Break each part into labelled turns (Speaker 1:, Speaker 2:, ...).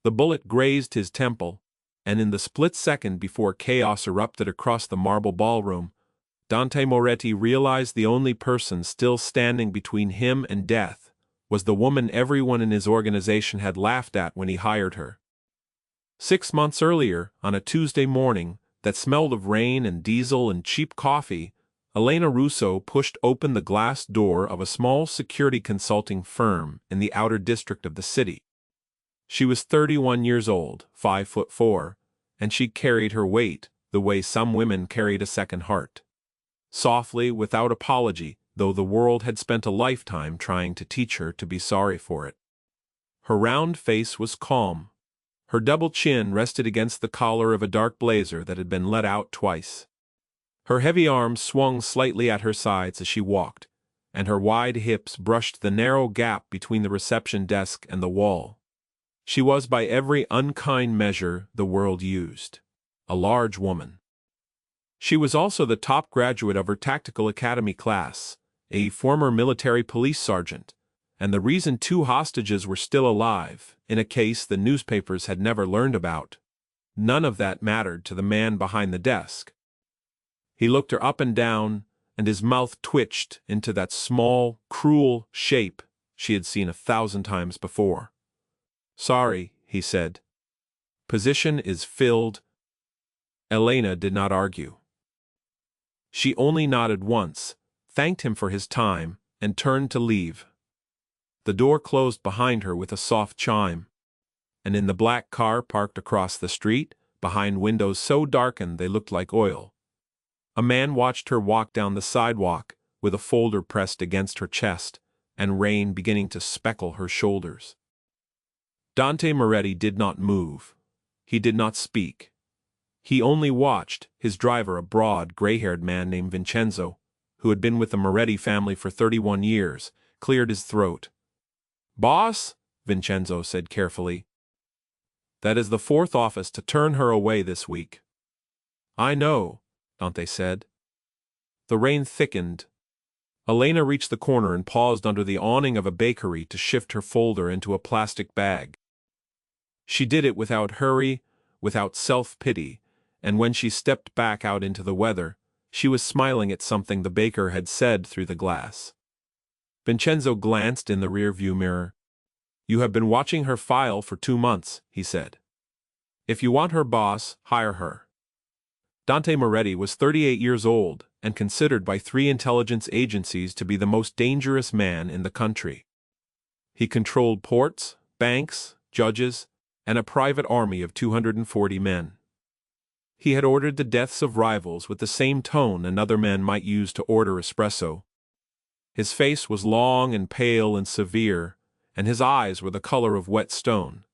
Speaker 1: The bullet grazed his temple, and in the split second before chaos erupted across the marble ballroom, Dante Moretti realized the only person still standing between him and death was the woman everyone in his organization had laughed at when he hired her. 6 months earlier, on a Tuesday morning that smelled of rain and diesel and cheap coffee, Elena Russo pushed open the glass door of a small security consulting firm in the outer district of the city. She was 31 years old, 5'4", and she carried her weight the way some women carried a second heart. Softly, without apology, though the world had spent a lifetime trying to teach her to be sorry for it. Her round face was calm. Her double chin rested against the collar of a dark blazer that had been let out twice. Her heavy arms swung slightly at her sides as she walked, and her wide hips brushed the narrow gap between the reception desk and the wall. She was by every unkind measure the world used. A large woman. She was also the top graduate of her tactical academy class, a former military police sergeant, and the reason 2 hostages were still alive, in a case the newspapers had never learned about. None of that mattered to the man behind the desk. He looked her up and down, and his mouth twitched into that small, cruel shape she had seen 1,000 times before. "Sorry," he said. "Position is filled." Elena did not argue. She only nodded once, thanked him for his time, and turned to leave. The door closed behind her with a soft chime, and in the black car parked across the street, behind windows so darkened they looked like oil, a man watched her walk down the sidewalk with a folder pressed against her chest and rain beginning to speckle her shoulders. Dante Moretti did not move. He did not speak. He only watched his driver, a broad, gray-haired man named Vincenzo, who had been with the Moretti family for 31 years, cleared his throat. "Boss," Vincenzo said carefully, "that is the 4th office to turn her away this week." "I know," Dante said. The rain thickened. Elena reached the corner and paused under the awning of a bakery to shift her folder into a plastic bag. She did it without hurry, without self-pity, and when she stepped back out into the weather, she was smiling at something the baker had said through the glass. Vincenzo glanced in the rear-view mirror. "You have been watching her file for 2 months," he said. "If you want her boss, hire her." Dante Moretti was 38 years old and considered by 3 intelligence agencies to be the most dangerous man in the country. He controlled ports, banks, judges, and a private army of 240 men. He had ordered the deaths of rivals with the same tone another man might use to order espresso. His face was long and pale and severe, and his eyes were the color of wet stone.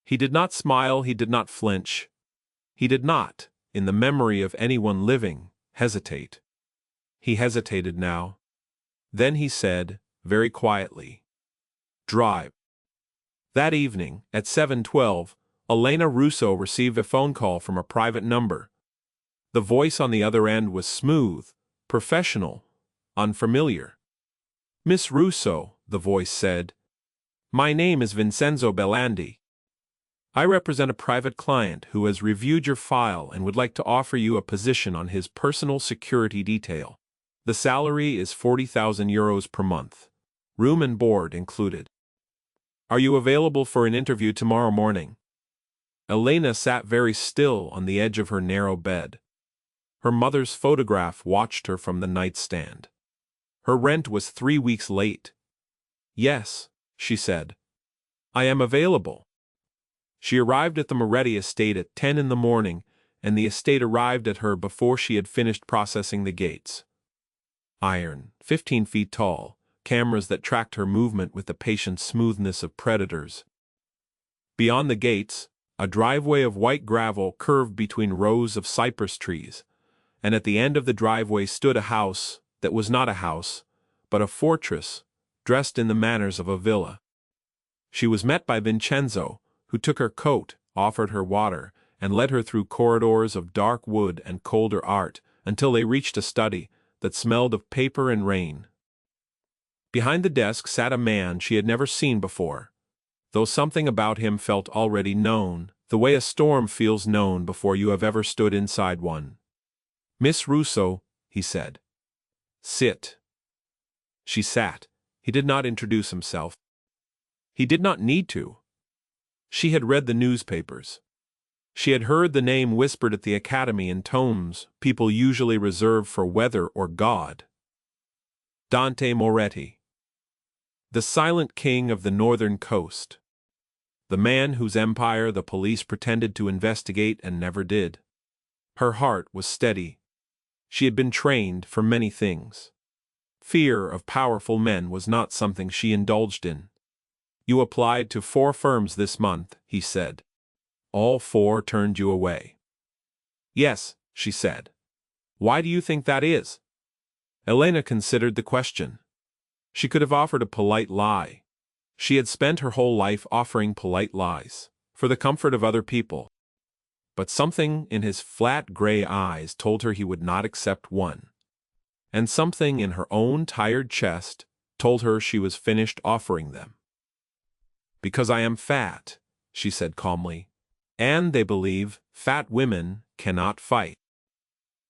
Speaker 1: He did not smile, he did not flinch. He did not, in the memory of anyone living, hesitate. He hesitated now. Then he said, very quietly, "Drive." That evening, at 7:12, Elena Russo received a phone call from a private number. The voice on the other end was smooth, professional, unfamiliar. "Miss Russo," the voice said, "my name is Vincenzo Bellandi. I represent a private client who has reviewed your file and would like to offer you a position on his personal security detail. The salary is 40,000 euros per month, room and board included. Are you available for an interview tomorrow morning?" Elena sat very still on the edge of her narrow bed. Her mother's photograph watched her from the nightstand. Her rent was 3 weeks late. "Yes," she said. "I am available." She arrived at the Moretti estate at 10 in the morning, and the estate arrived at her before she had finished processing the gates. Iron, 15 feet tall, cameras that tracked her movement with the patient smoothness of predators. Beyond the gates, a driveway of white gravel curved between rows of cypress trees, and at the end of the driveway stood a house that was not a house, but a fortress, dressed in the manners of a villa. She was met by Vincenzo, who took her coat, offered her water, and led her through corridors of dark wood and colder art until they reached a study that smelled of paper and rain. Behind the desk sat a man she had never seen before. though something about him felt already known, the way a storm feels known before you have ever stood inside one. "Miss Russo," he said. "Sit." She sat. He did not introduce himself. He did not need to. She had read the newspapers. She had heard the name whispered at the academy in tones people usually reserve for weather or God. Dante Moretti. The silent king of the northern coast. The man whose empire the police pretended to investigate and never did. Her heart was steady. She had been trained for many things. Fear of powerful men was not something she indulged in. "You applied to 4 firms this month," he said. "All 4 turned you away." "Yes," she said. "Why do you think that is?" Elena considered the question. She could have offered a polite lie. She had spent her whole life offering polite lies, for the comfort of other people. But something in his flat gray eyes told her he would not accept one. And something in her own tired chest told her she was finished offering them. "Because I am fat," she said calmly, "and they believe fat women cannot fight."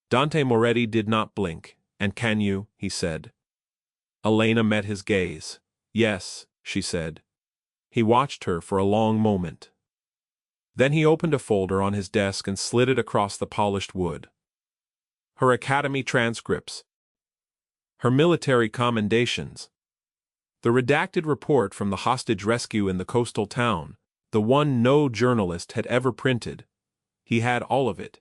Speaker 1: Dante Moretti did not blink. "And can you?" he said. Elena met his gaze. "Yes," she said. He watched her for a long moment. Then he opened a folder on his desk and slid it across the polished wood. Her academy transcripts. Her military commendations. The redacted report from the hostage rescue in the coastal town, the one no journalist had ever printed. He had all of it.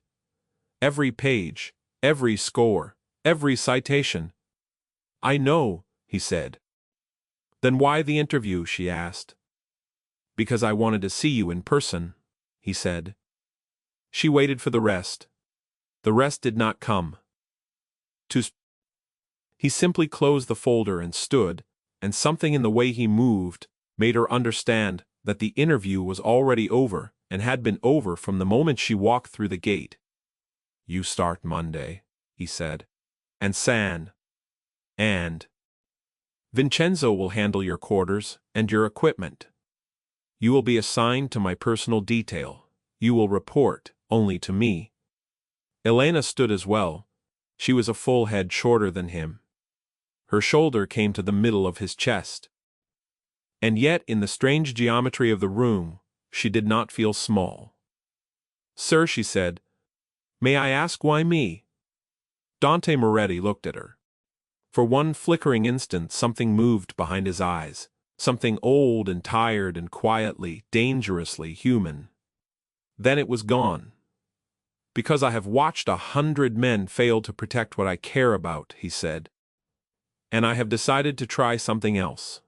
Speaker 1: Every page, every score, every citation. "I know," he said. "Then why the interview?" she asked. "Because I wanted to see you in person," he said. She waited for the rest. The rest did not come. He simply closed the folder and stood, and something in the way he moved made her understand that the interview was already over and had been over from the moment she walked through the gate. "You start Monday," he said. And Vincenzo will handle your quarters and your equipment. You will be assigned to my personal detail. You will report only to me." Elena stood as well. She was a full head shorter than him. Her shoulder came to the middle of his chest. And yet, in the strange geometry of the room, she did not feel small. "Sir," she said, "may I ask why me?" Dante Moretti looked at her. For one flickering instant something moved behind his eyes, something old and tired and quietly, dangerously human. Then it was gone. "Because I have watched 100 men fail to protect what I care about," he said. "And I have decided to try something else."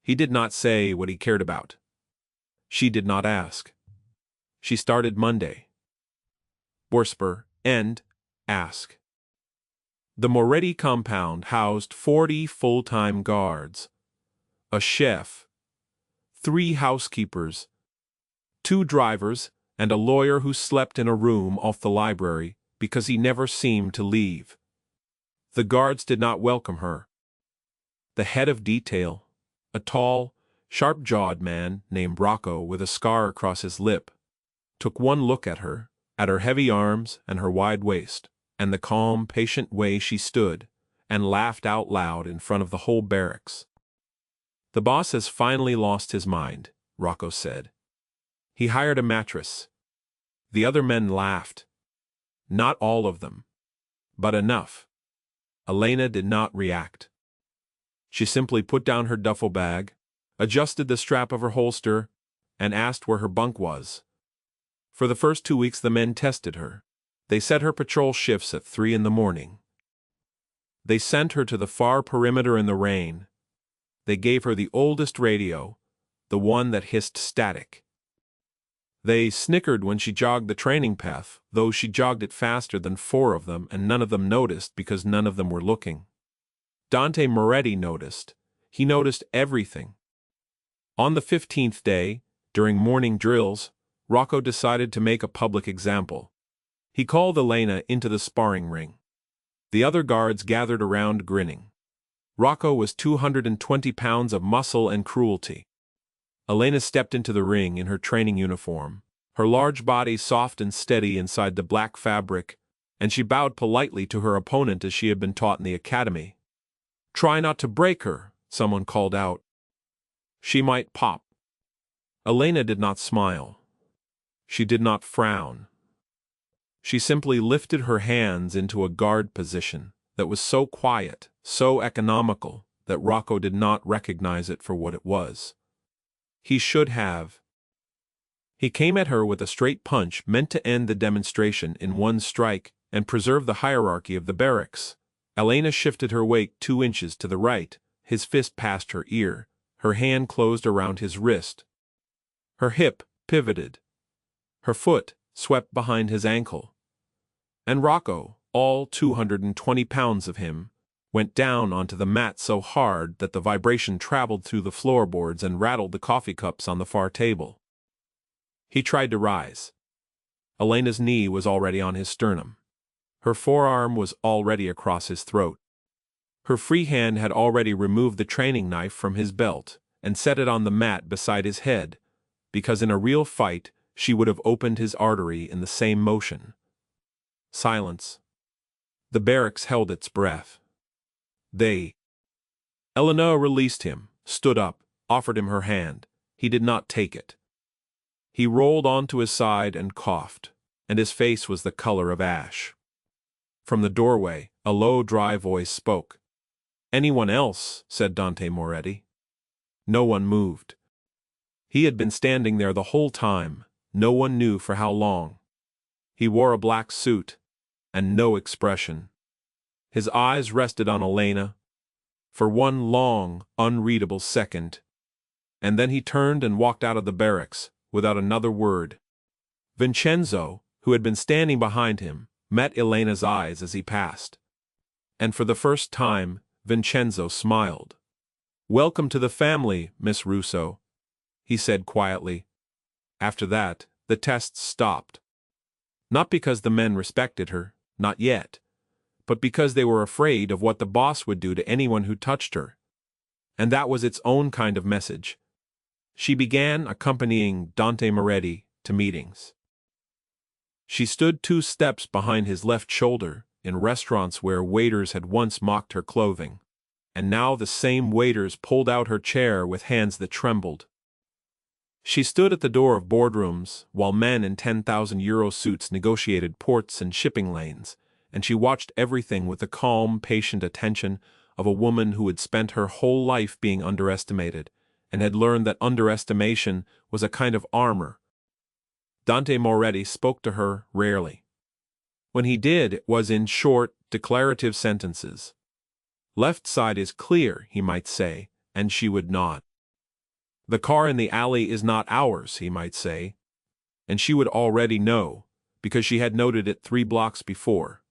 Speaker 1: He did not say what he cared about. She did not ask. She started Monday. Whisper and ask. The Moretti compound housed 40 full-time guards, a chef, 3 housekeepers, 2 drivers, and a lawyer who slept in a room off the library because he never seemed to leave. The guards did not welcome her. The head of detail, a tall, sharp-jawed man named Rocco with a scar across his lip, took one look at her heavy arms and her wide waist, and the calm, patient way she stood, and laughed out loud in front of the whole barracks. "The boss has finally lost his mind," Rocco said. "He hired a mattress." The other men laughed. Not all of them, but enough. Elena did not react. She simply put down her duffel bag, adjusted the strap of her holster, and asked where her bunk was. For the first 2 weeks the men tested her. They set her patrol shifts at 3 in the morning. They sent her to the far perimeter in the rain. They gave her the oldest radio, the one that hissed static. They snickered when she jogged the training path, though she jogged it faster than 4 of them, and none of them noticed because none of them were looking. Dante Moretti noticed. He noticed everything. On the 15th day, during morning drills, Rocco decided to make a public example. He called Elena into the sparring ring. The other guards gathered around grinning. Rocco was 220 pounds of muscle and cruelty. Elena stepped into the ring in her training uniform, her large body soft and steady inside the black fabric, and she bowed politely to her opponent as she had been taught in the academy. "Try not to break her," someone called out. "She might pop." Elena did not smile. She did not frown. She simply lifted her hands into a guard position that was so quiet, so economical, that Rocco did not recognize it for what it was. He should have. He came at her with a straight punch meant to end the demonstration in one strike and preserve the hierarchy of the barracks. Elena shifted her weight 2 inches to the right, his fist past her ear, her hand closed around his wrist. Her hip pivoted. Her foot swept behind his ankle. And Rocco, all 220 pounds of him, went down onto the mat so hard that the vibration traveled through the floorboards and rattled the coffee cups on the far table. He tried to rise. Elena's knee was already on his sternum. Her forearm was already across his throat. Her free hand had already removed the training knife from his belt and set it on the mat beside his head, because in a real fight she would have opened his artery in the same motion. Silence. The barracks held its breath. Elena released him, stood up, offered him her hand. He did not take it. He rolled onto his side and coughed, and his face was the color of ash. From the doorway, a low, dry voice spoke. "Anyone else?" said Dante Moretti. No one moved. He had been standing there the whole time, no one knew for how long. He wore a black suit, and no expression. His eyes rested on Elena for one long, unreadable second, and then he turned and walked out of the barracks, without another word. Vincenzo, who had been standing behind him, met Elena's eyes as he passed. And for the first time, Vincenzo smiled. "Welcome to the family, Miss Russo," he said quietly. After that, the tests stopped. Not because the men respected her, not yet, but because they were afraid of what the boss would do to anyone who touched her. And that was its own kind of message. She began accompanying Dante Moretti to meetings. She stood 2 steps behind his left shoulder in restaurants where waiters had once mocked her clothing, and now the same waiters pulled out her chair with hands that trembled. She stood at the door of boardrooms while men in 10,000 euro suits negotiated ports and shipping lanes, and she watched everything with the calm, patient attention of a woman who had spent her whole life being underestimated, and had learned that underestimation was a kind of armor. Dante Moretti spoke to her rarely. When he did, it was in short, declarative sentences. "Left side is clear," he might say, and she would nod. "The car in the alley is not ours," he might say, and she would already know, because she had noted it 3 blocks before.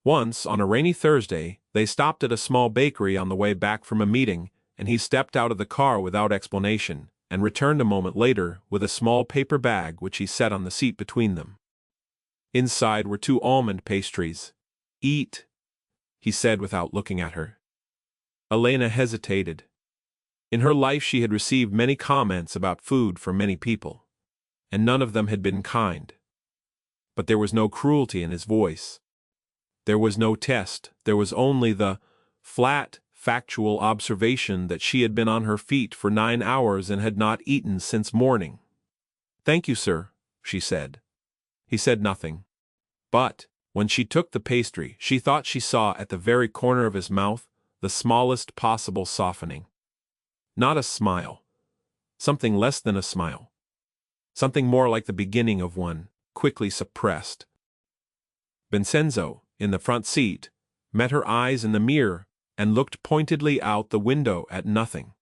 Speaker 1: Once, on a rainy Thursday, they stopped at a small bakery on the way back from a meeting, and he stepped out of the car without explanation, and returned a moment later with a small paper bag which he set on the seat between them. Inside were 2 almond pastries. "Eat," he said without looking at her. Elena hesitated. In her life she had received many comments about food from many people, and none of them had been kind. But there was no cruelty in his voice. There was no test, there was only the flat, factual observation that she had been on her feet for 9 hours and had not eaten since morning. "Thank you, sir," she said. He said nothing. But, when she took the pastry, she thought she saw at the very corner of his mouth the smallest possible softening. Not a smile. Something less than a smile. Something more like the beginning of one, quickly suppressed. Vincenzo, in the front seat, met her eyes in the mirror and looked pointedly out the window at nothing.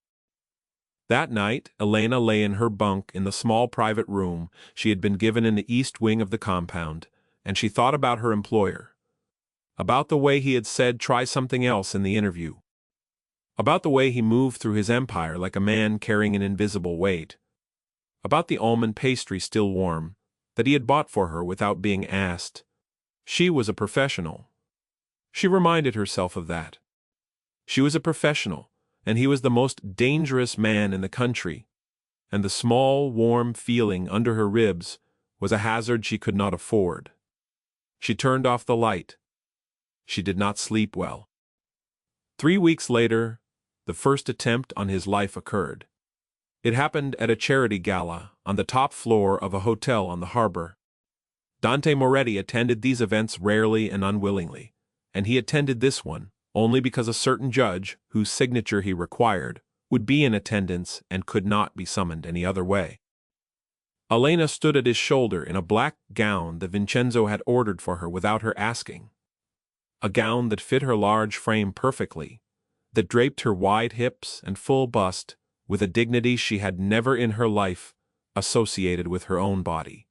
Speaker 1: That night, Elena lay in her bunk in the small private room she had been given in the east wing of the compound, and she thought about her employer. About the way he had said try something else in the interview. About the way he moved through his empire like a man carrying an invisible weight. About the almond pastry still warm, that he had bought for her without being asked. She was a professional. She reminded herself of that. She was a professional, and he was the most dangerous man in the country. and the small, warm feeling under her ribs was a hazard she could not afford. She turned off the light. She did not sleep well. 3 weeks later, the first attempt on his life occurred. It happened at a charity gala on the top floor of a hotel on the harbor. Dante Moretti attended these events rarely and unwillingly, and he attended this one only because a certain judge, whose signature he required, would be in attendance and could not be summoned any other way. Elena stood at his shoulder in a black gown that Vincenzo had ordered for her without her asking. A gown that fit her large frame perfectly, that draped her wide hips and full bust with a dignity she had never in her life associated with her own body.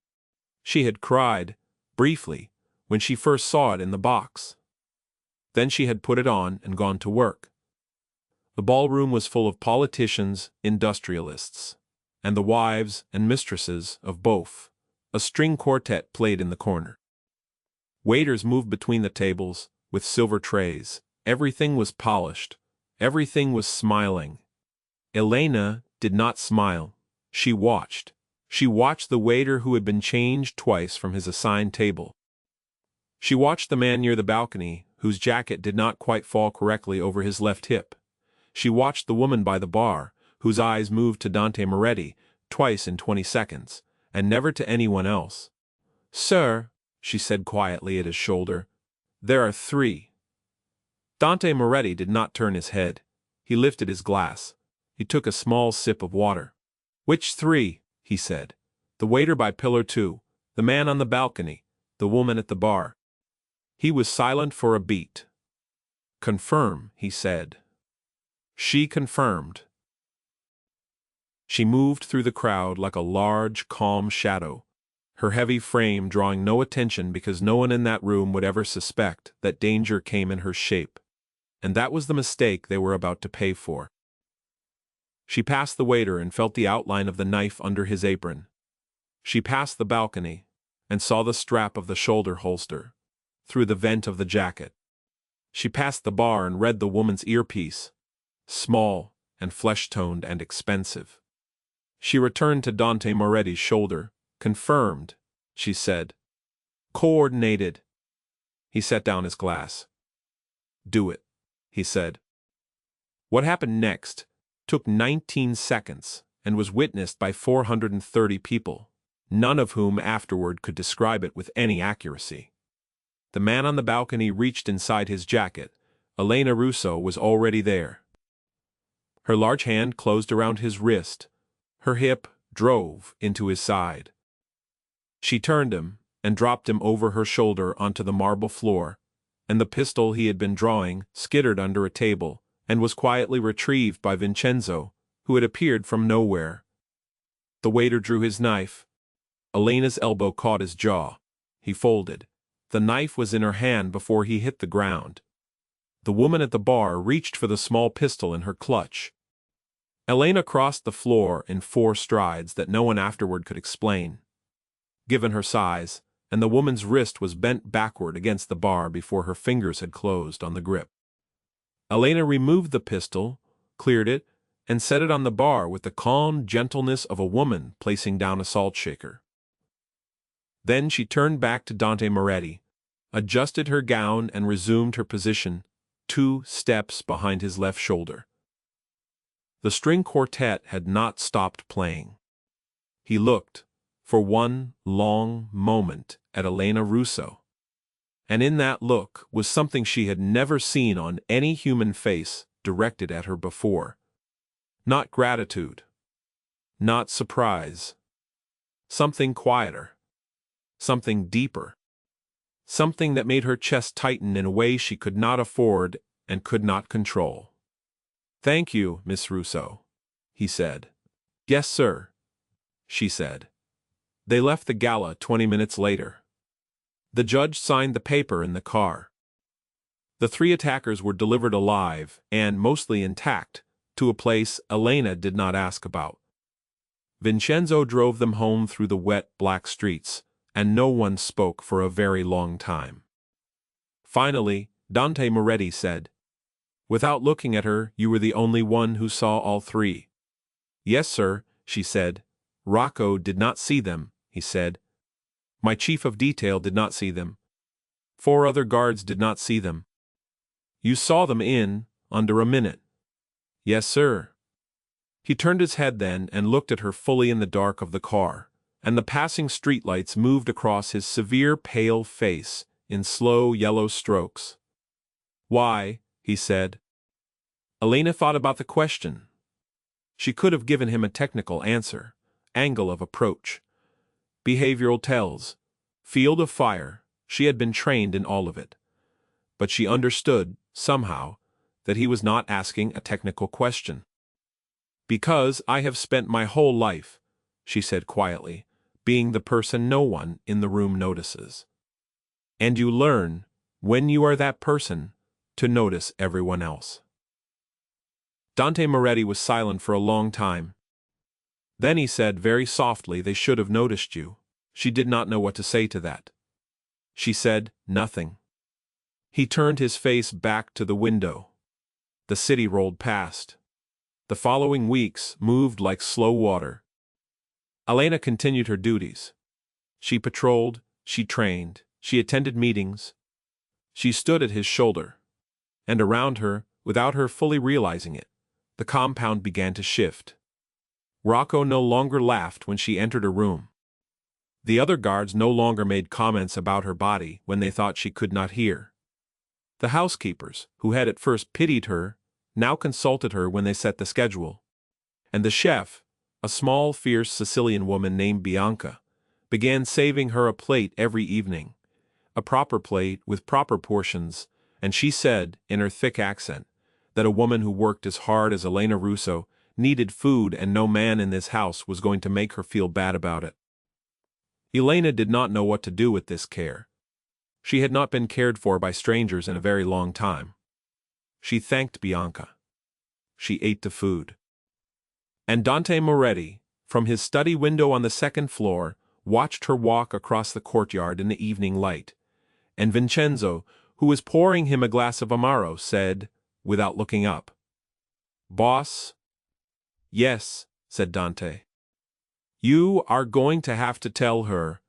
Speaker 1: She had cried, briefly, when she first saw it in the box. Then she had put it on and gone to work. The ballroom was full of politicians, industrialists, and the wives and mistresses of both. A string quartet played in the corner. Waiters moved between the tables, with silver trays. Everything was polished. Everything was smiling. Elena did not smile. She watched. She watched the waiter who had been changed twice from his assigned table. She watched the man near the balcony, whose jacket did not quite fall correctly over his left hip. She watched the woman by the bar, whose eyes moved to Dante Moretti twice in 20 seconds, and never to anyone else. "Sir," she said quietly at his shoulder, "there are 3. Dante Moretti did not turn his head. He lifted his glass. He took a small sip of water. "Which 3?" he said. "The waiter by pillar 2, the man on the balcony, the woman at the bar." He was silent for a beat. "Confirm," he said. She confirmed. She moved through the crowd like a large, calm shadow, her heavy frame drawing no attention because no one in that room would ever suspect that danger came in her shape, and that was the mistake they were about to pay for. She passed the waiter and felt the outline of the knife under his apron. She passed the balcony and saw the strap of the shoulder holster through the vent of the jacket. She passed the bar and read the woman's earpiece, small and flesh-toned and expensive. She returned to Dante Moretti's shoulder. "Confirmed," she said. "Coordinated." He set down his glass. "Do it," he said. What happened next took 19 seconds and was witnessed by 430 people, none of whom afterward could describe it with any accuracy. The man on the balcony reached inside his jacket. Elena Russo was already there. Her large hand closed around his wrist. Her hip drove into his side. She turned him and dropped him over her shoulder onto the marble floor, and the pistol he had been drawing skittered under a table and was quietly retrieved by Vincenzo, who had appeared from nowhere. The waiter drew his knife. Elena's elbow caught his jaw. He folded. The knife was in her hand before he hit the ground. The woman at the bar reached for the small pistol in her clutch. Elena crossed the floor in 4 strides that no one afterward could explain. Given her size, and the woman's wrist was bent backward against the bar before her fingers had closed on the grip. Elena removed the pistol, cleared it, and set it on the bar with the calm gentleness of a woman placing down a salt shaker. Then she turned back to Dante Moretti, adjusted her gown and resumed her position 2 steps behind his left shoulder. The string quartet had not stopped playing. He looked, for one long moment, at Elena Russo. And in that look was something she had never seen on any human face directed at her before. Not gratitude. Not surprise. Something quieter. Something deeper. Something that made her chest tighten in a way she could not afford and could not control. "Thank you, Miss Russo," he said. "Yes, sir," she said. They left the gala 20 minutes later. The judge signed the paper in the car. The 3 attackers were delivered alive and mostly intact to a place Elena did not ask about. Vincenzo drove them home through the wet, black streets, and no one spoke for a very long time. Finally, Dante Moretti said, "Without looking at her, you were the only one who saw all 3. "Yes, sir, she said. Rocco did not see them, he said. My chief of detail did not see them. 4 other guards did not see them. You saw them in under a minute. Yes, sir. He turned his head then and looked at her fully in the dark of the car, and the passing streetlights moved across his severe pale face in slow yellow strokes. Why, he said. Elena thought about the question. She could have given him a technical answer, angle of approach, behavioral tells, field of fire. She had been trained in all of it. But she understood, somehow, that he was not asking a technical question. Because I have spent my whole life, she said quietly, being the person no one in the room notices. And you learn, when you are that person, to notice everyone else. Dante Moretti was silent for a long time. Then he said very softly, they should have noticed you. She did not know what to say to that. She said nothing. He turned his face back to the window. The city rolled past. The following weeks moved like slow water. Elena continued her duties. She patrolled, she trained, she attended meetings. She stood at his shoulder. And around her, without her fully realizing it, the compound began to shift. Rocco no longer laughed when she entered a room. The other guards no longer made comments about her body when they thought she could not hear. The housekeepers, who had at first pitied her, now consulted her when they set the schedule. And the chef, a small, fierce Sicilian woman named Bianca, began saving her a plate every evening, a proper plate with proper portions, and she said, in her thick accent, that a woman who worked as hard as Elena Russo needed food and no man in this house was going to make her feel bad about it. Elena did not know what to do with this care. She had not been cared for by strangers in a very long time. She thanked Bianca. She ate the food. And Dante Moretti, from his study window on the 2nd floor, watched her walk across the courtyard in the evening light. And Vincenzo, who was pouring him a glass of Amaro, said, without looking up, "Boss?" "Yes," said Dante. "You are going to have to tell her,"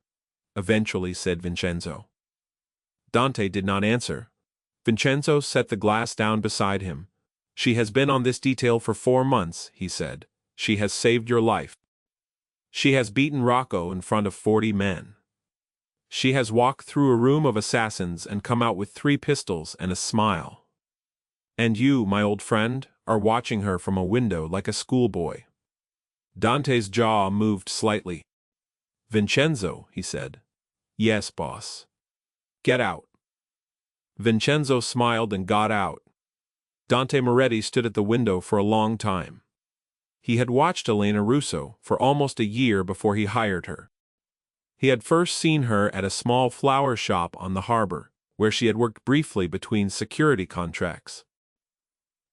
Speaker 1: eventually said Vincenzo. Dante did not answer. Vincenzo set the glass down beside him. "She has been on this detail for 4 months," he said. "She has saved your life. She has beaten Rocco in front of 40 men. She has walked through a room of assassins and come out with 3 pistols and a smile. And you, my old friend, are watching her from a window like a schoolboy." Dante's jaw moved slightly. "Vincenzo," he said. "Yes, boss." "Get out." Vincenzo smiled and got out. Dante Moretti stood at the window for a long time. He had watched Elena Russo for almost a year before he hired her. He had first seen her at a small flower shop on the harbor, where she had worked briefly between security contracts.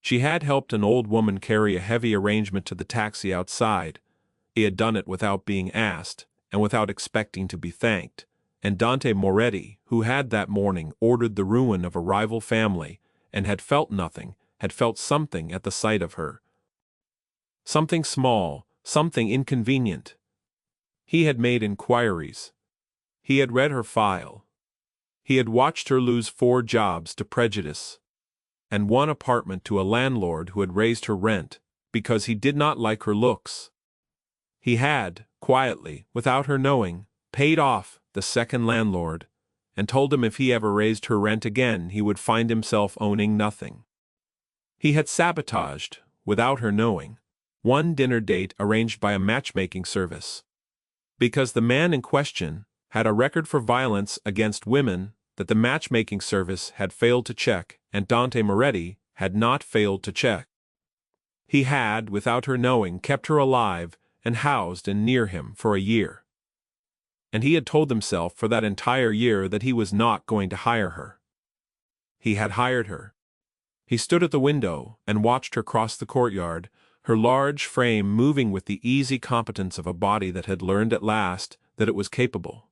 Speaker 1: She had helped an old woman carry a heavy arrangement to the taxi outside. He had done it without being asked, and without expecting to be thanked, and Dante Moretti, who had that morning ordered the ruin of a rival family, and had felt nothing, had felt something at the sight of her. Something small, something inconvenient. He had made inquiries. He had read her file. He had watched her lose 4 jobs to prejudice, and 1 apartment to a landlord who had raised her rent, because he did not like her looks. He had, quietly, without her knowing, paid off the 2nd landlord, and told him if he ever raised her rent again he would find himself owning nothing. He had sabotaged, without her knowing, 1 dinner date arranged by a matchmaking service. Because the man in question had a record for violence against women that the matchmaking service had failed to check, and Dante Moretti had not failed to check. He had, without her knowing, kept her alive and housed and near him for a year. And he had told himself for that entire year that he was not going to hire her. He had hired her. He stood at the window and watched her cross the courtyard, her large frame moving with the easy competence of a body that had learned at last that it was capable.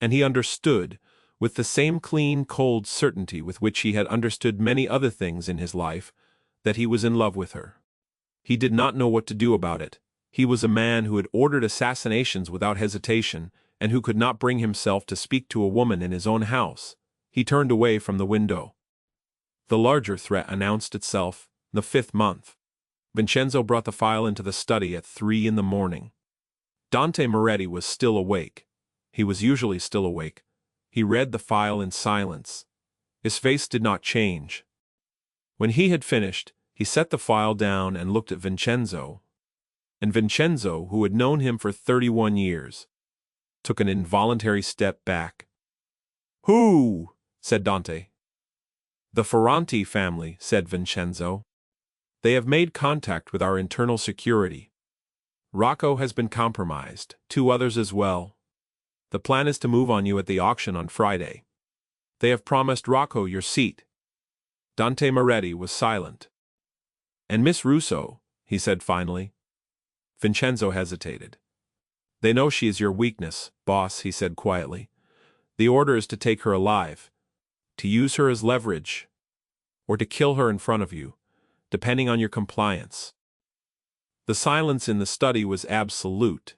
Speaker 1: And he understood, with the same clean, cold certainty with which he had understood many other things in his life, that he was in love with her. He did not know what to do about it. He was a man who had ordered assassinations without hesitation, and who could not bring himself to speak to a woman in his own house. He turned away from the window. The larger threat announced itself, the 5th month. Vincenzo brought the file into the study at 3 in the morning. Dante Moretti was still awake. He was usually still awake. He read the file in silence. His face did not change. When he had finished, he set the file down and looked at Vincenzo. And Vincenzo, who had known him for 31 years, took an involuntary step back. "Who?" said Dante. "The Ferranti family," said Vincenzo. "They have made contact with our internal security. Rocco has been compromised, 2 others as well. The plan is to move on you at the auction on Friday. They have promised Rocco your seat." Dante Moretti was silent. "And Miss Russo," he said finally. Vincenzo hesitated. "They know she is your weakness, boss," he said quietly. "The order is to take her alive, to use her as leverage, or to kill her in front of you, depending on your compliance." The silence in the study was absolute.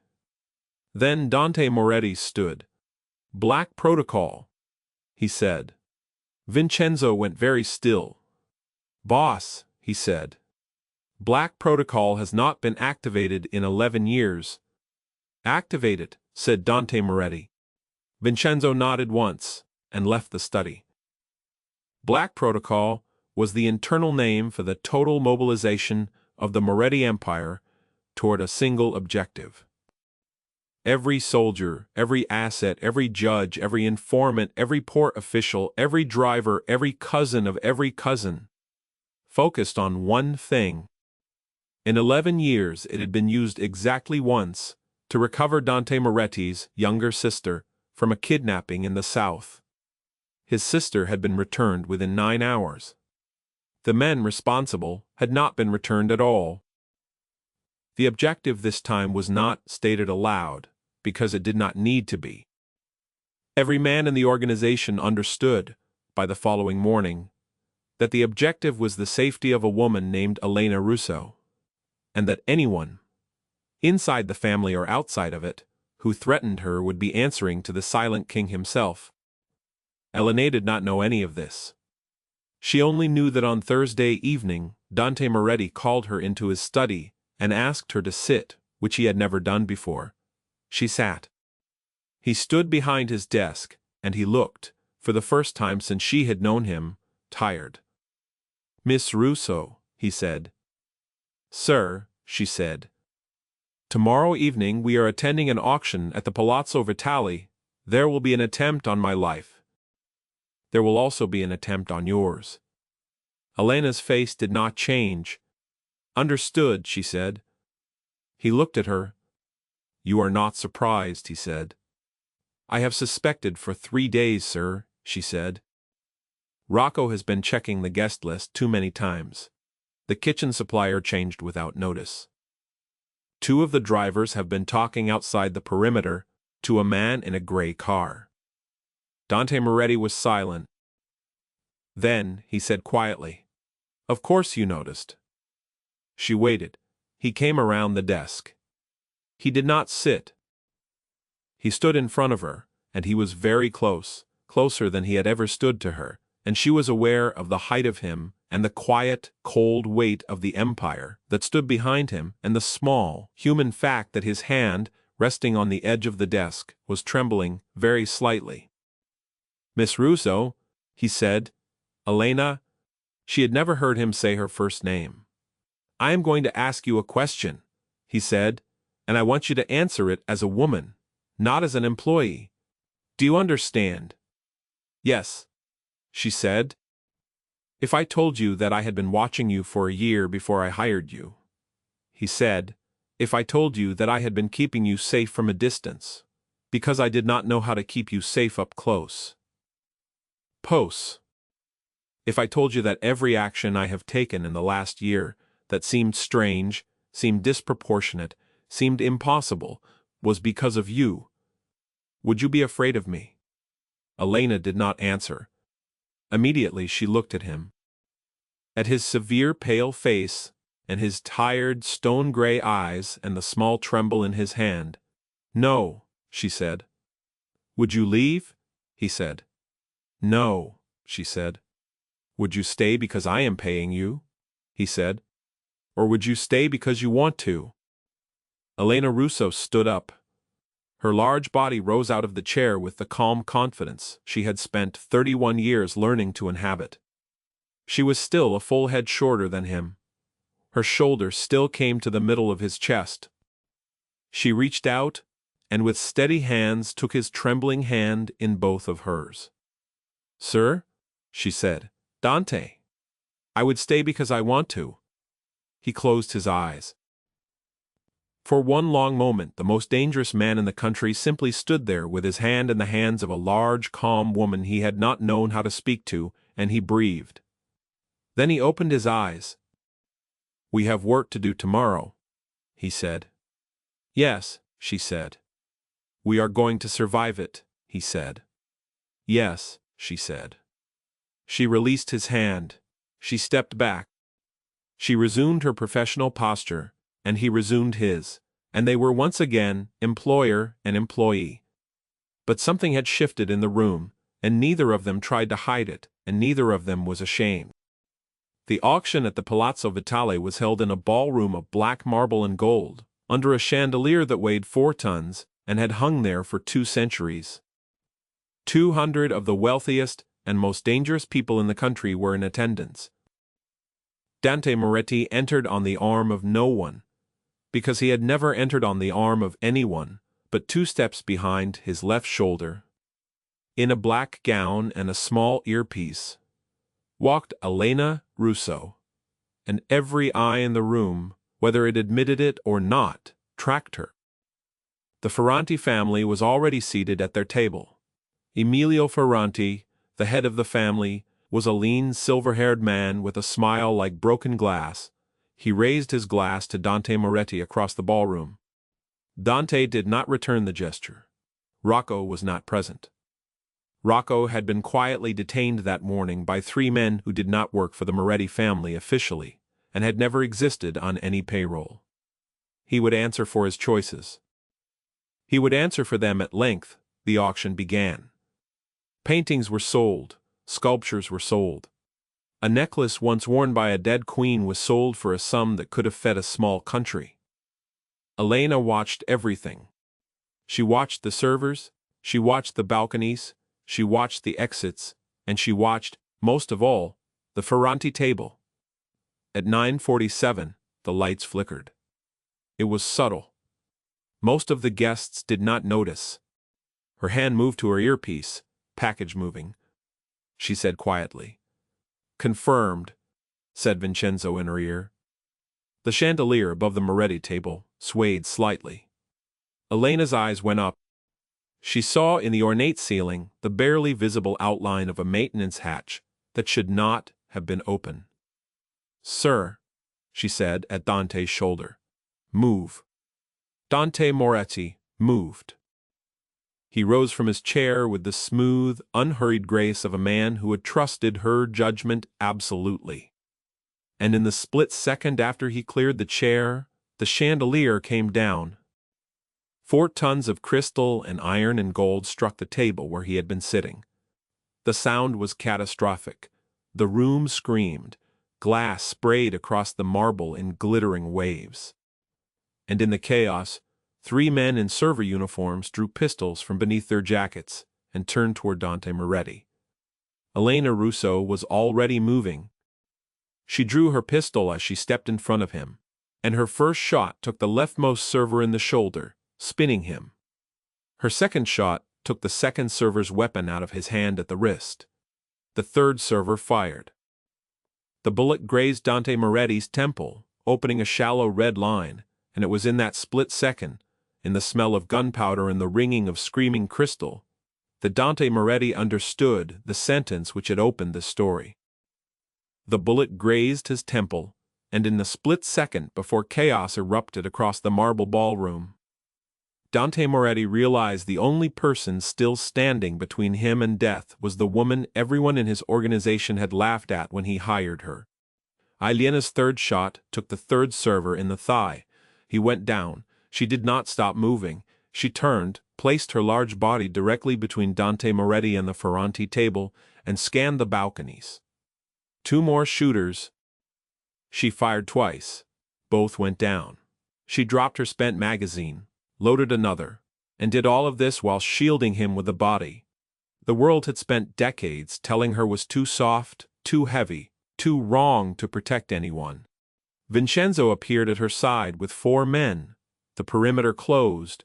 Speaker 1: Then Dante Moretti stood. "Black protocol," he said. Vincenzo went very still. "Boss," he said. "Black protocol has not been activated in 11 years. "Activate it," said Dante Moretti. Vincenzo nodded once, and left the study. Black protocol was the internal name for the total mobilization of the Moretti Empire toward a single objective. Every soldier, every asset, every judge, every informant, every port official, every driver, every cousin of every cousin, focused on one thing. In 11 years it had been used exactly once, to recover Dante Moretti's younger sister from a kidnapping in the South. His sister had been returned within 9 hours. The men responsible had not been returned at all. The objective this time was not stated aloud, because it did not need to be. Every man in the organization understood, by the following morning, that the objective was the safety of a woman named Elena Russo, and that anyone, inside the family or outside of it, who threatened her would be answering to the Silent King himself. Elena did not know any of this. She only knew that on Thursday evening, Dante Moretti called her into his study and asked her to sit, which he had never done before. She sat. He stood behind his desk, and he looked, for the first time since she had known him, tired. "Miss Russo," he said. "Sir," she said. "Tomorrow evening we are attending an auction at the Palazzo Vitali. There will be an attempt on my life. There will also be an attempt on yours." Elena's face did not change. "Understood," she said. He looked at her. "You are not surprised," he said. "I have suspected for 3 days, sir," she said. "Rocco has been checking the guest list too many times. The kitchen supplier changed without notice. 2 of the drivers have been talking outside the perimeter to a man in a gray car." Dante Moretti was silent. Then he said quietly, "Of course you noticed." She waited. He came around the desk. He did not sit. He stood in front of her, and he was very close, closer than he had ever stood to her, and she was aware of the height of him and the quiet, cold weight of the empire that stood behind him and the small, human fact that his hand, resting on the edge of the desk, was trembling very slightly. "Miss Russo," he said. "Elena," she had never heard him say her first name. "I am going to ask you a question," he said, "and I want you to answer it as a woman, not as an employee. Do you understand?" "Yes," she said. "If I told you that I had been watching you for a year before I hired you," he said, "if I told you that I had been keeping you safe from a distance, because I did not know how to keep you safe up close. Pose. If I told you that every action I have taken in the last year that seemed strange, seemed disproportionate, seemed impossible, was because of you, would you be afraid of me?" Elena did not answer. Immediately she looked at him. At his severe pale face, and his tired, stone-gray eyes and the small tremble in his hand. "No," she said. "Would you leave?" he said. "No," she said. "Would you stay because I am paying you?" he said. "Or would you stay because you want to?" Elena Russo stood up. Her large body rose out of the chair with the calm confidence she had spent 31 years learning to inhabit. She was still a full head shorter than him. Her shoulder still came to the middle of his chest. She reached out, and with steady hands took his trembling hand in both of hers. "Sir," she said, "Dante. I would stay because I want to." He closed his eyes. For one long moment the most dangerous man in the country simply stood there with his hand in the hands of a large, calm woman he had not known how to speak to, and he breathed. Then he opened his eyes. "We have work to do tomorrow," he said. "Yes," she said. "We are going to survive it," he said. "Yes," she said. She released his hand. She stepped back. She resumed her professional posture, and he resumed his, and they were once again employer and employee. But something had shifted in the room, and neither of them tried to hide it, and neither of them was ashamed. The auction at the Palazzo Vitale was held in a ballroom of black marble and gold, under a chandelier that weighed 4 tons, and had hung there for 2 centuries. 200 of the wealthiest and most dangerous people in the country were in attendance. Dante Moretti entered on the arm of no one, because he had never entered on the arm of anyone, but 2 steps behind his left shoulder, in a black gown and a small earpiece, walked Elena Russo, and every eye in the room, whether it admitted it or not, tracked her. The Ferranti family was already seated at their table. Emilio Ferranti, the head of the family, was a lean, silver-haired man with a smile like broken glass. He raised his glass to Dante Moretti across the ballroom. Dante did not return the gesture. Rocco was not present. Rocco had been quietly detained that morning by 3 men who did not work for the Moretti family officially, and had never existed on any payroll. He would answer for his choices. He would answer for them at length. The auction began. Paintings were sold. Sculptures were sold. A necklace once worn by a dead queen was sold for a sum that could have fed a small country. Elena watched everything. She watched the servers, she watched the balconies, she watched the exits, and she watched, most of all, the Ferranti table. At 9:47, the lights flickered. It was subtle. Most of the guests did not notice. Her hand moved to her earpiece, package moving. She said quietly. "Confirmed," said Vincenzo in her ear. The chandelier above the Moretti table swayed slightly. Elena's eyes went up. She saw in the ornate ceiling the barely visible outline of a maintenance hatch that should not have been open. "Sir," she said at Dante's shoulder. "Move." Dante Moretti moved. He rose from his chair with the smooth, unhurried grace of a man who had trusted her judgment absolutely. And in the split second after he cleared the chair, the chandelier came down. 4 tons of crystal and iron and gold struck the table where he had been sitting. The sound was catastrophic. The room screamed. Glass sprayed across the marble in glittering waves. And in the chaos, 3 men in server uniforms drew pistols from beneath their jackets and turned toward Dante Moretti. Elena Russo was already moving. She drew her pistol as she stepped in front of him, and her first shot took the leftmost server in the shoulder, spinning him. Her second shot took the second server's weapon out of his hand at the wrist. The third server fired. The bullet grazed Dante Moretti's temple, opening a shallow red line, and it was in that split second, in the smell of gunpowder and the ringing of screaming crystal, that Dante Moretti understood the sentence which had opened the story. The bullet grazed his temple, and in the split second before chaos erupted across the marble ballroom, Dante Moretti realized the only person still standing between him and death was the woman everyone in his organization had laughed at when he hired her. Ilena's third shot took the third server in the thigh. He went down. She did not stop moving. She turned, placed her large body directly between Dante Moretti and the Ferranti table, and scanned the balconies. Two more shooters. She fired twice. Both went down. She dropped her spent magazine, loaded another, and did all of this while shielding him with the body. The world had spent decades telling her was too soft, too heavy, too wrong to protect anyone. Vincenzo appeared at her side with 4 men. The perimeter closed.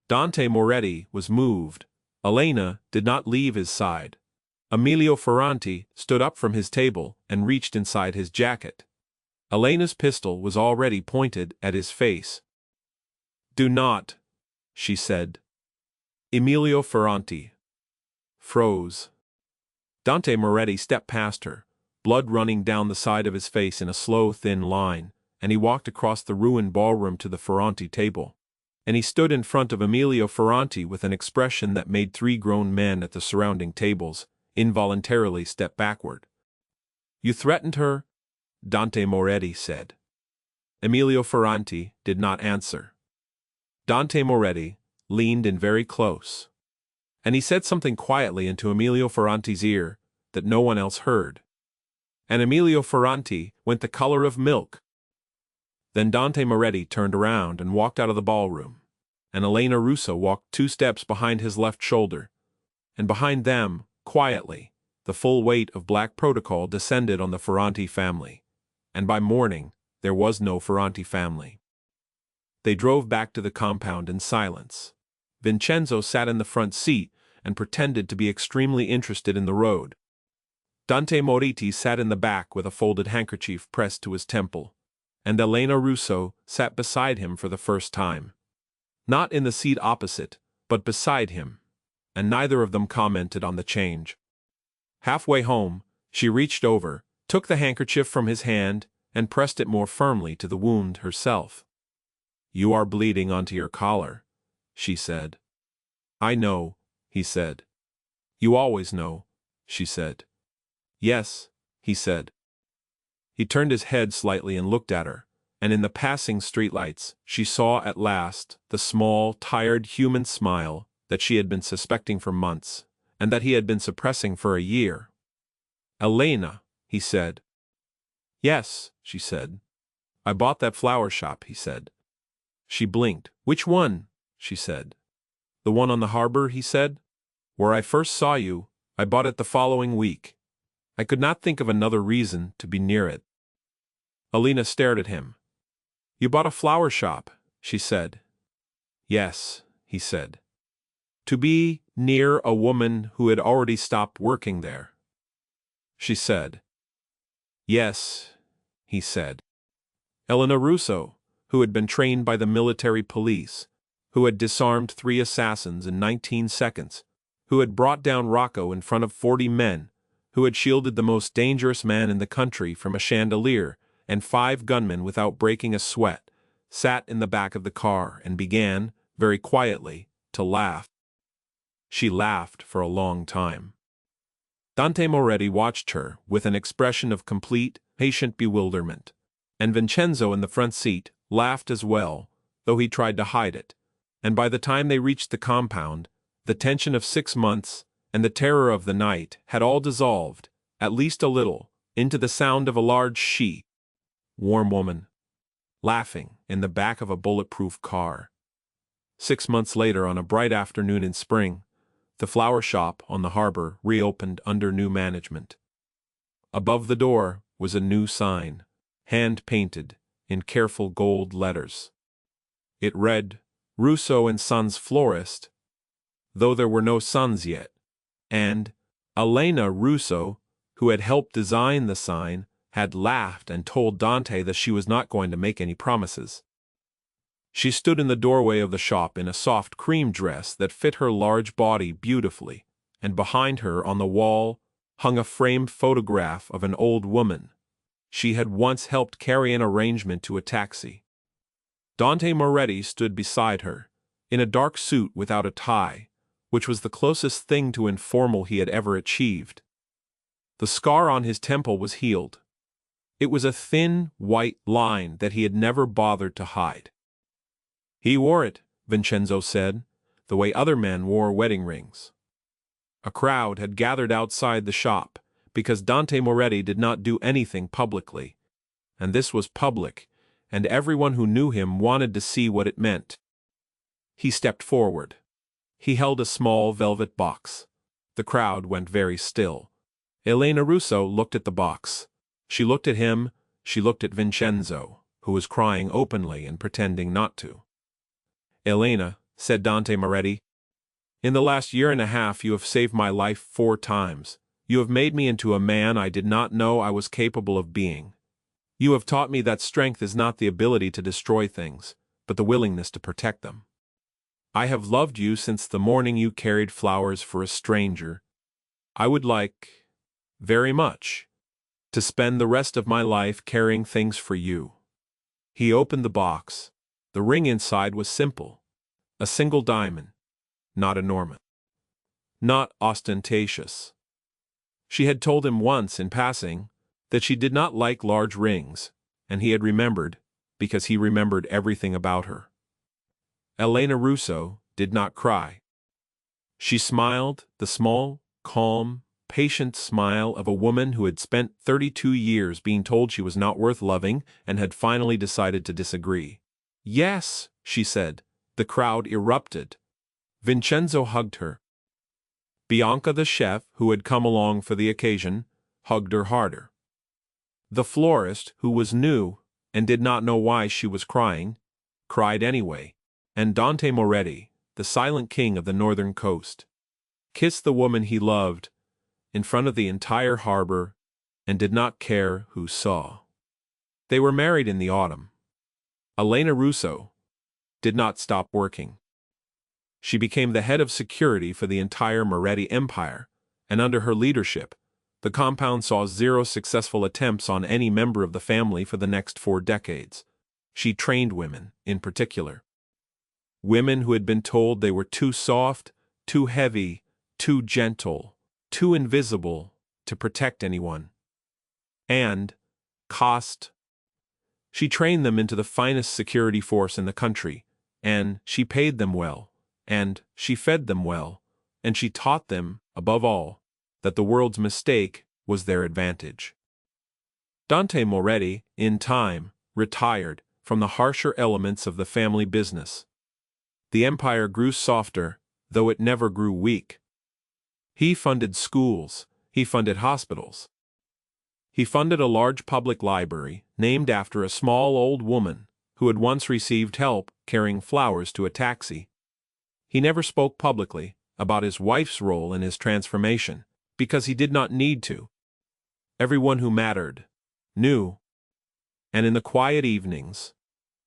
Speaker 1: Dante Moretti was moved. Elena did not leave his side. Emilio Ferranti stood up from his table and reached inside his jacket. Elena's pistol was already pointed at his face. "Do not," she said. Emilio Ferranti froze. Dante Moretti stepped past her, blood running down the side of his face in a slow, thin line, and he walked across the ruined ballroom to the Ferranti table. And he stood in front of Emilio Ferranti with an expression that made 3 grown men at the surrounding tables involuntarily step backward. "You threatened her?" Dante Moretti said. Emilio Ferranti did not answer. Dante Moretti leaned in very close, and he said something quietly into Emilio Ferranti's ear that no one else heard. And Emilio Ferranti went the color of milk. Then Dante Moretti turned around and walked out of the ballroom, and Elena Russo walked 2 steps behind his left shoulder, and behind them, quietly, the full weight of black protocol descended on the Ferranti family, and by morning there was no Ferranti family. They drove back to the compound in silence. Vincenzo sat in the front seat and pretended to be extremely interested in the road. Dante Moretti sat in the back with a folded handkerchief pressed to his temple, and Elena Russo sat beside him for the first time. Not in the seat opposite, but beside him, and neither of them commented on the change. Halfway home, she reached over, took the handkerchief from his hand, and pressed it more firmly to the wound herself. "You are bleeding onto your collar," she said. "I know," he said. "You always know," she said. "Yes," he said. He turned his head slightly and looked at her, and in the passing streetlights she saw at last the small, tired human smile that she had been suspecting for months, and that he had been suppressing for a year. "Elena," he said. "Yes," she said. "I bought that flower shop," he said. She blinked. "Which one?" she said. "The one on the harbor," he said. "Where I first saw you. I bought it the following week. I could not think of another reason to be near it." Elena stared at him. "You bought a flower shop," she said. "Yes," he said. "To be near a woman who had already stopped working there," she said. "Yes," he said. Elena Russo, who had been trained by the military police, who had disarmed 3 assassins in 19 seconds, who had brought down Rocco in front of 40 men, who had shielded the most dangerous man in the country from a chandelier and 5 gunmen without breaking a sweat, sat in the back of the car and began, very quietly, to laugh. She laughed for a long time. Dante Moretti watched her with an expression of complete, patient bewilderment, and Vincenzo in the front seat laughed as well, though he tried to hide it, and by the time they reached the compound, the tension of 6 months and the terror of the night had all dissolved, at least a little, into the sound of a large warm woman, laughing in the back of a bulletproof car. 6 months later, on a bright afternoon in spring, the flower shop on the harbor reopened under new management. Above the door was a new sign, hand-painted, in careful gold letters. It read, "Russo and Sons Florist," though there were no sons yet, and Elena Russo, who had helped design the sign, had laughed and told Dante that she was not going to make any promises. She stood in the doorway of the shop in a soft cream dress that fit her large body beautifully, and behind her on the wall hung a framed photograph of an old woman. She had once helped carry an arrangement to a taxi. Dante Moretti stood beside her, in a dark suit without a tie, which was the closest thing to informal he had ever achieved. The scar on his temple was healed. It was a thin, white line that he had never bothered to hide. He wore it, Vincenzo said, the way other men wore wedding rings. A crowd had gathered outside the shop, because Dante Moretti did not do anything publicly, and this was public, and everyone who knew him wanted to see what it meant. He stepped forward. He held a small velvet box. The crowd went very still. Elena Russo looked at the box. She looked at him, she looked at Vincenzo, who was crying openly and pretending not to. "Elena," said Dante Moretti, "in the last year and a half you have saved my life 4 times. You have made me into a man I did not know I was capable of being. You have taught me that strength is not the ability to destroy things, but the willingness to protect them. I have loved you since the morning you carried flowers for a stranger. I would like, very much, to spend the rest of my life carrying things for you." He opened the box. The ring inside was simple. A single diamond, not enormous, not ostentatious. She had told him once in passing that she did not like large rings, and he had remembered, because he remembered everything about her. Elena Russo did not cry. She smiled, the small, calm, patient smile of a woman who had spent 32 years being told she was not worth loving and had finally decided to disagree. "Yes," she said. The crowd erupted. Vincenzo hugged her. Bianca the chef, who had come along for the occasion, hugged her harder. The florist, who was new and did not know why she was crying, cried anyway, and Dante Moretti, the silent king of the northern coast, kissed the woman he loved in front of the entire harbor and did not care who saw. They were married in the autumn. Elena Russo did not stop working. She became the head of security for the entire Moretti empire, and under her leadership, the compound saw 0 successful attempts on any member of the family for the next 4 decades. She trained women, in particular. Women who had been told they were too soft, too heavy, too gentle, too invisible to protect anyone. And cost. She trained them into the finest security force in the country, and she paid them well, and she fed them well, and she taught them, above all, that the world's mistake was their advantage. Dante Moretti, in time, retired from the harsher elements of the family business. The empire grew softer, though it never grew weak. He funded schools, he funded hospitals. He funded a large public library named after a small old woman who had once received help carrying flowers to a taxi. He never spoke publicly about his wife's role in his transformation, because he did not need to. Everyone who mattered knew, and in the quiet evenings,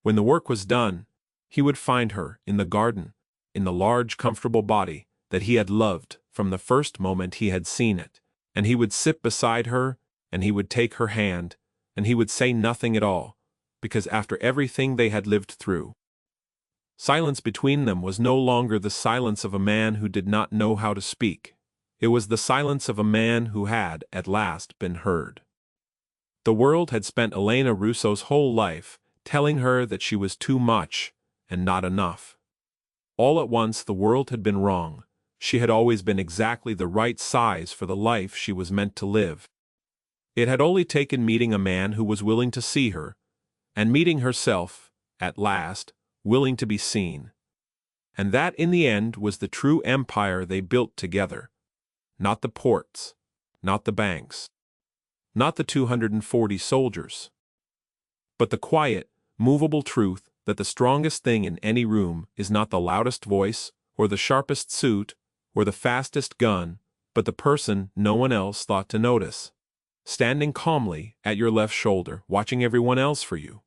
Speaker 1: when the work was done, he would find her in the garden, in the large comfortable body that he had loved from the first moment he had seen it, and he would sit beside her, and he would take her hand, and he would say nothing at all, because after everything they had lived through, silence between them was no longer the silence of a man who did not know how to speak. It was the silence of a man who had, at last, been heard. The world had spent Elena Russo's whole life telling her that she was too much and not enough. All at once the world had been wrong. She had always been exactly the right size for the life she was meant to live. It had only taken meeting a man who was willing to see her, and meeting herself, at last, willing to be seen. And that in the end was the true empire they built together. Not the ports, not the banks, not the 240 soldiers, but the quiet, movable truth that the strongest thing in any room is not the loudest voice, or the sharpest suit, or the fastest gun, but the person no one else thought to notice, standing calmly at your left shoulder, watching everyone else for you.